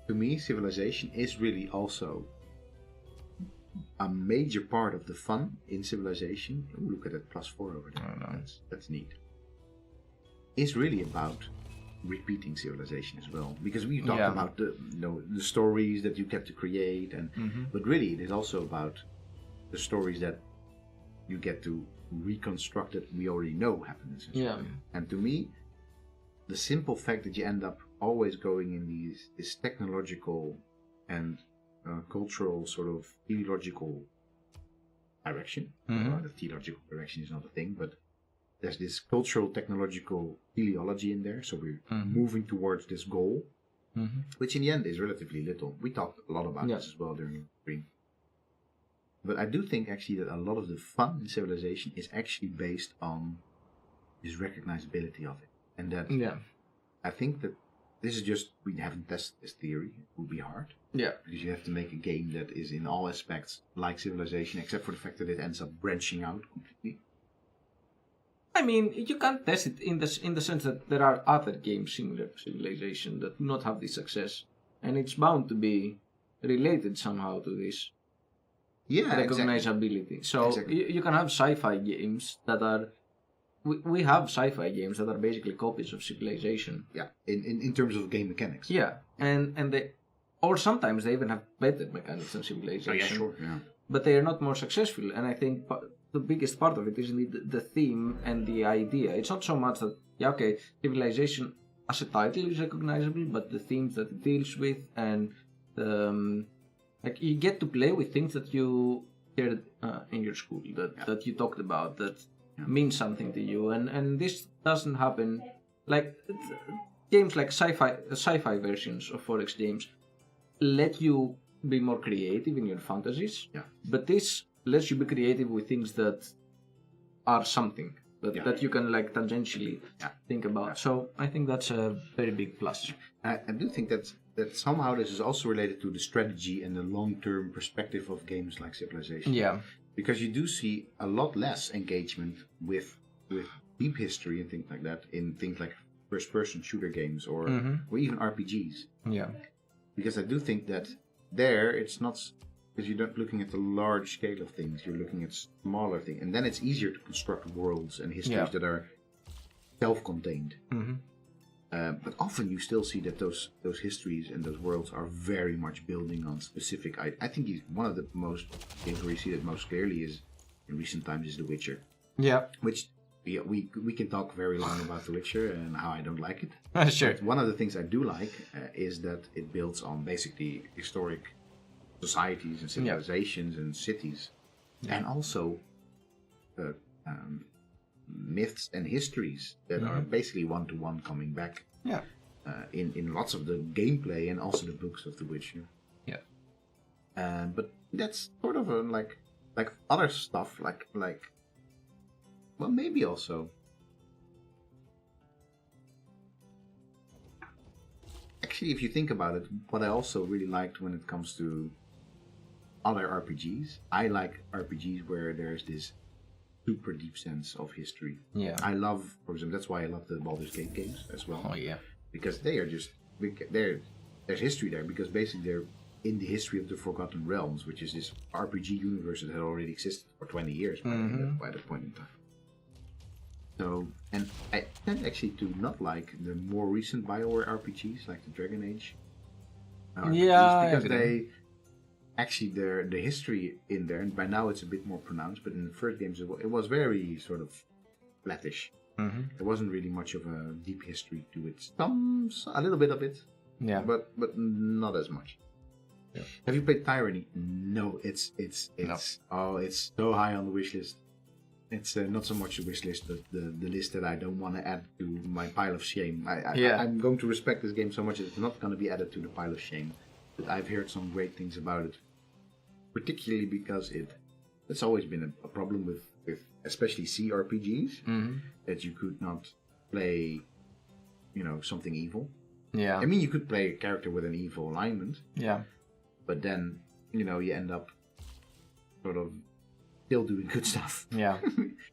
to me, civilization is really also a major part of the fun in civilization. Ooh, look at that +4 over there. That's neat. Is really about repeating civilization as well, because we talked about the stories that you get to create, and but really it is also about the stories that you get to reconstruct that we already know happened. And to me, the simple fact that you end up always going in this technological and cultural sort of theological direction. The theological direction is not a thing, but there's this cultural technological teleology in there, so we're moving towards this goal, which in the end is relatively little. We talked a lot about this as well during the stream. But I do think actually that a lot of the fun in civilization is actually based on this recognizability of it. And that I think that this is just, we haven't tested this theory, it would be hard. Yeah. Because you have to make a game that is in all aspects like civilization, except for the fact that it ends up branching out completely. I mean, you can't test it in the sense that there are other games similar to Civilization that do not have this success, and it's bound to be related somehow to this recognizability. Exactly. So you can have sci-fi games that are. We have sci-fi games that are basically copies of Civilization. Yeah, in terms of game mechanics. Yeah, and they, or sometimes they even have better mechanics than Civilization. Oh, yeah, sure. Yeah. But they are not more successful, and I think the biggest part of it is indeed the theme and the idea. It's not so much that, Civilization as a title is recognizable, but the themes that it deals with, and you get to play with things that you heard in your school, that you talked about, that means something to you, and this doesn't happen. Games like sci-fi versions of 4X games let you be more creative in your fantasies, but this lets you be creative with things that are something that you can tangentially think about. So I think that's a very big plus. I do think that somehow this is also related to the strategy and the long-term perspective of games like Civilization. Yeah. Because you do see a lot less engagement with deep history and things like that in things like first-person shooter games or even RPGs. Yeah. Because I do think that there it's not, because you're not looking at the large scale of things, you're looking at smaller things, and then it's easier to construct worlds and histories that are self-contained. But often you still see that those histories and those worlds are very much building on specific. I think one of the most games where you see that most clearly is in recent times is The Witcher. Yeah. Which we can talk very long about The Witcher and how I don't like it. Sure. But one of the things I do like is that it builds on basically historic societies and civilizations and cities, and also myths and histories that are basically one-to-one coming back. Yeah. In lots of the gameplay and also the books of The Witcher. Yeah. But that's sort of like other stuff, like well, maybe also. Actually, if you think about it, what I also really liked when it comes to other RPGs, I like RPGs where there's this super deep sense of history. Yeah. I love, for example, that's why I love the Baldur's Gate games as well. Oh yeah. Because they are just there's history there, because basically they're in the history of the Forgotten Realms, which is this RPG universe that had already existed for 20 years by that point in time. So, and I tend actually to not like the more recent BioWare RPGs, like the Dragon Age RPGs, Yeah, because they actually the history in there, and by now it's a bit more pronounced, but in the first games it was very sort of flattish. There wasn't really much of a deep history to it. A little bit of it, Yeah. but not as much. Yeah. Have you played Tyranny? No, it's No. oh, it's so high on the wish list. It's not so much the wish list, but the list that I don't want to add to my pile of shame. I'm going to respect this game so much that it's not going to be added to the pile of shame. But I've heard some great things about it, particularly because it's always been a problem with especially CRPGs, that you could not play, something evil. Yeah. I mean, you could play a character with an evil alignment, Yeah. but then, you end up sort of still doing good stuff. Yeah.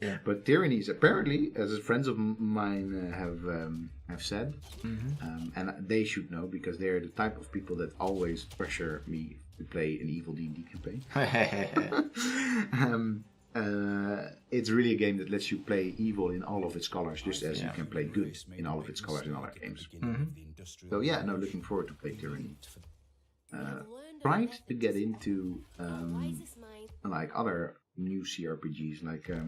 Yeah. But tyrannies, apparently, as friends of mine have said, and they should know because they're the type of people that always pressure me to play an evil D&D campaign. It's really a game that lets you play evil in all of its colors, just as you can play good in all of its colors in other games. So yeah, no, looking forward to play Tyranny. Tried to get into like other new CRPGs, like I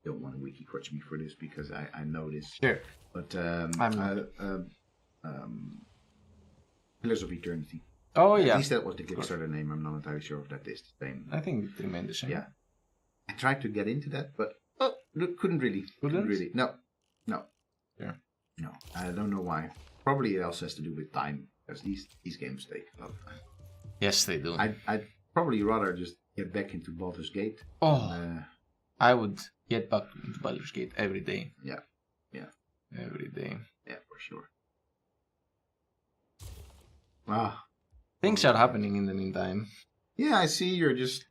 don't want to wiki crutch me for this because I know this. Sure. But I'm not. Pillars of Eternity. Oh At yeah. least that was the Kickstarter name. I'm not entirely sure if that is the same. I think it remained the same. Yeah. I tried to get into that, but couldn't really. Couldn't? Really. No. Yeah. No. I don't know why. Probably it also has to do with time, because these games take a lot of time. Yes, they do. I'd probably rather just get back into Baldur's Gate. Oh, I would get back into Baldur's Gate every day. Yeah. Every day. Yeah, for sure. Ah. Things are happening in the meantime. Yeah, I see. You're just,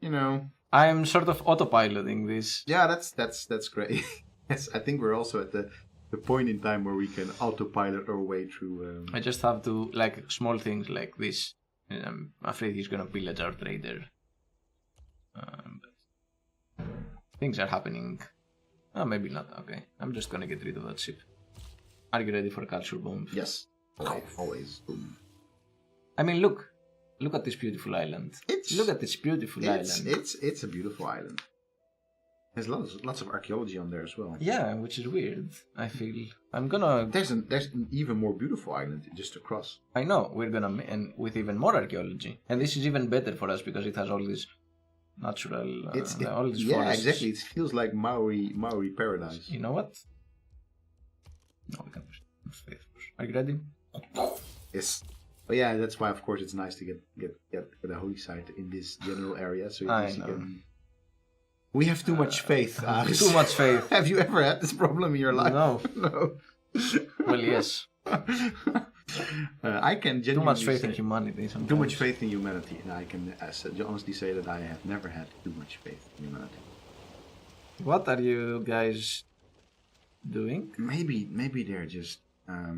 I'm sort of autopiloting this. Yeah, that's great. Yes, I think we're also at the point in time where we can autopilot our way through. I just have to, like, small things like this. And I'm afraid he's gonna pillage our trader. Things are happening. Oh, maybe not. Okay, I'm just gonna get rid of that ship. Are you ready for a culture bomb? Yes, always. Boom. I mean, look at this beautiful island. Look at this beautiful island. It's a beautiful island. There's lots of archaeology on there as well. Yeah, which is weird. I feel I'm gonna. There's an even more beautiful island just across. I know we're gonna and with even more archaeology, and this is even better for us because it has all this natural. All these yeah, forests. exactly. It feels like Maori paradise. You know what? No, we can push. Are you ready? Yes. But yeah, that's why of course it's nice to get the holy site in this general area. So I you know. can. We have too much faith. Too much faith. Have you ever had this problem in your life? No. No. Well, yes. I can genuinely Too much faith in humanity. Sometimes. Too much faith in humanity. And I can honestly say that I have never had too much faith in humanity. What are you guys doing? Maybe they're just I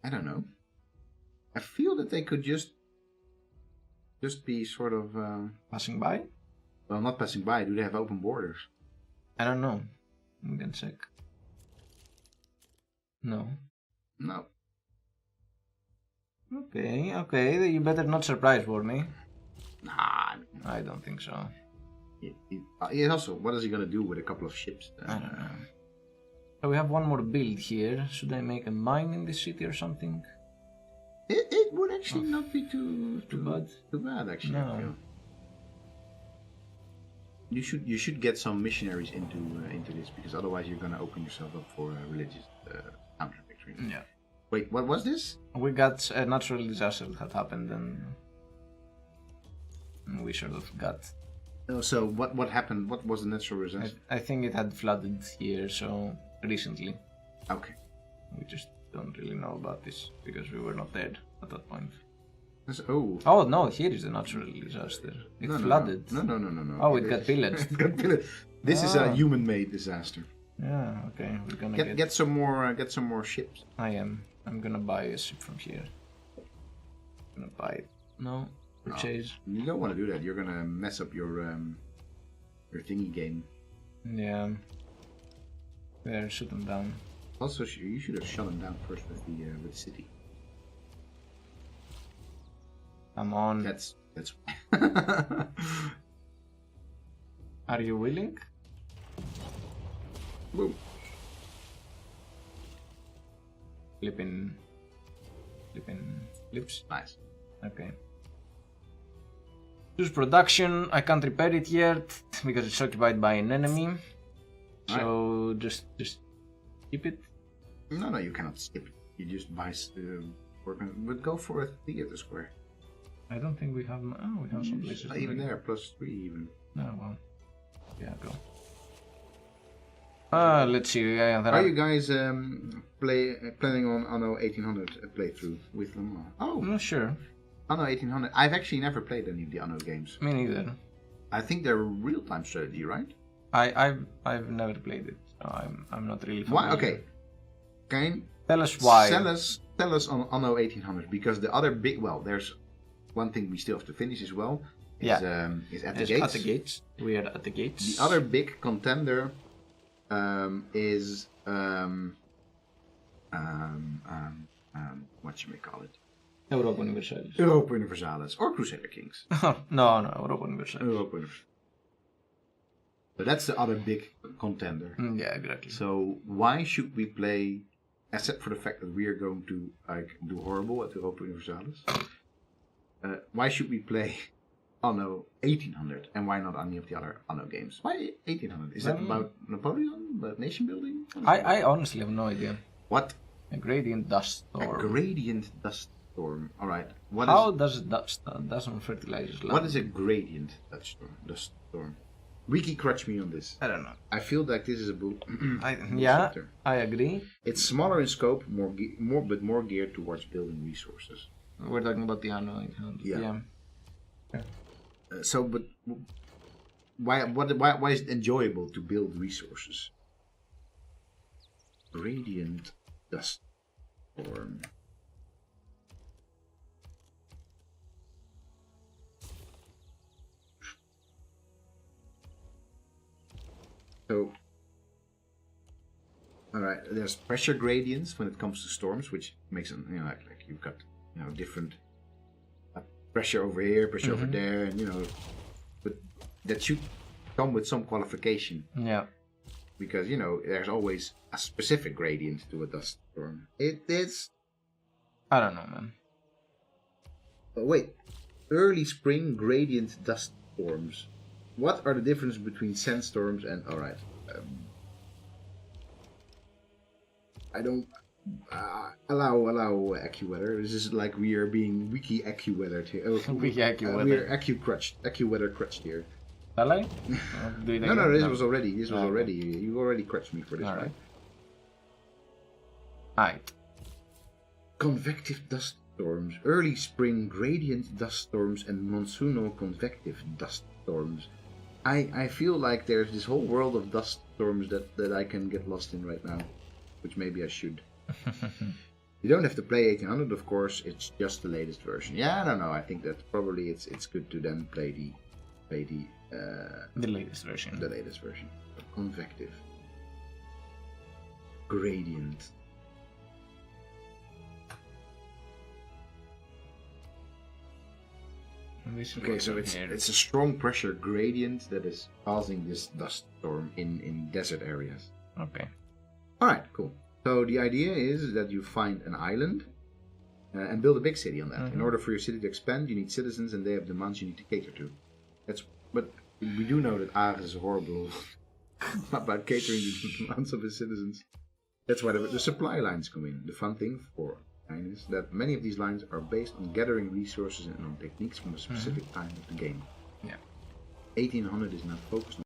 don't know. I feel that they could just be sort of Passing by? well, not passing by. Do they have open borders? I don't know. We can check. No. No. Okay. You better not surprise for me. Nah. I don't think so. Also, what is he gonna do with a couple of ships? I don't know. So we have one more build here. Should I make a mine in this city or something? It would actually not be too bad. Too bad, actually. No. I feel. You should get some missionaries into this, because otherwise you're gonna open yourself up for a religious counter victory. Yeah. Wait, what was this? We got a natural disaster that had happened, and we sort of got. Oh, so what happened? What was the natural disaster? I think it had flooded here, so recently. Okay. We just don't really know about this because we were not there at that point. Oh. Oh no! Here is a natural disaster. It flooded. No. Oh, it got pillaged. It got pillaged. This is a human-made disaster. Yeah. Okay. We're gonna get some more ships. I am. I'm gonna buy a ship from here. I'm gonna buy it. No. Purchase. You don't want to do that. You're gonna mess up your thingy game. Yeah. There, shoot them down. Also, you should have shut them down first with the city. Come on. That's. Are you willing? Boom. Flips. Nice. Okay. Choose production. I can't repair it yet because it's occupied by an enemy. So just keep it. No, you cannot skip it. You just buy but go for a theater square. I don't think we have. Oh, we have some places. Not even there, +3 even. No, well, yeah, go. Let's see. Are you guys planning on Anno 1800 playthrough with them? Oh, I'm not sure. Anno 1800. I've actually never played any of the Anno games. Me neither. I think they're real-time strategy, right? I've never played it. So I'm not really familiar. Why? Okay. Tell us why. Tell us on Anno 1800, because the other big, there's one thing we still have to finish as well. Is at the gates. At the gates. We are at the gates. The other big contender is what should we call it? Europa Universalis. Europa Universalis or Crusader Kings. no, Europa Universalis. Europa Universalis. So that's the other big contender. Yeah, exactly. So why should we play, except for the fact that we are going to do horrible at Europa Universalis? Why should we play Anno 1800 and why not any of the other Anno games? Why 1800? Is that about Napoleon, about nation building? I honestly have no idea. What? A gradient dust storm. A gradient dust storm. All right. How does it dust on fertilizers? What is a gradient dust storm? Wiki crutch me on this. I don't know. I feel like this is a book. Yeah, I agree. It's smaller in scope, but more geared towards building resources. We're talking about the Anno 1800. Yeah. But why is it enjoyable to build resources? Gradient dust storm. So, alright, there's pressure gradients when it comes to storms, which makes them, like you've got, different pressure over here, pressure over there, and, but that should come with some qualification. Yeah. Because, there's always a specific gradient to a dust storm. It's... I don't know, man. Oh, wait. Early spring gradient dust storms. What are the differences between sandstorms and... Alright. I don't... allow AccuWeather. This is like we are being wiki AccuWeathered here. Wiki AccuWeather. We are AccuWeather crutched here. Shall I? No, this was already. You already crutched me for this, right? Alright. Convective dust storms, early spring gradient dust storms, and monsoonal convective dust storms. I feel like there's this whole world of dust storms that I can get lost in right now, which maybe I should. You don't have to play 1800, of course. It's just the latest version. Yeah, I don't know. I think that probably it's good to then play the latest version. The latest version. Convective. Gradient. Okay, so it's a strong pressure gradient that is causing this dust storm in desert areas. Okay. Alright, cool. So the idea is that you find an island and build a big city on that. In order for your city to expand, you need citizens and they have demands you need to cater to. But we do know that Ares is horrible about catering the demands of his citizens. That's why the supply lines come in. The fun thing for mine is that many of these lines are based on gathering resources and on techniques from a specific time of the game. Yeah. 1800 is now focused on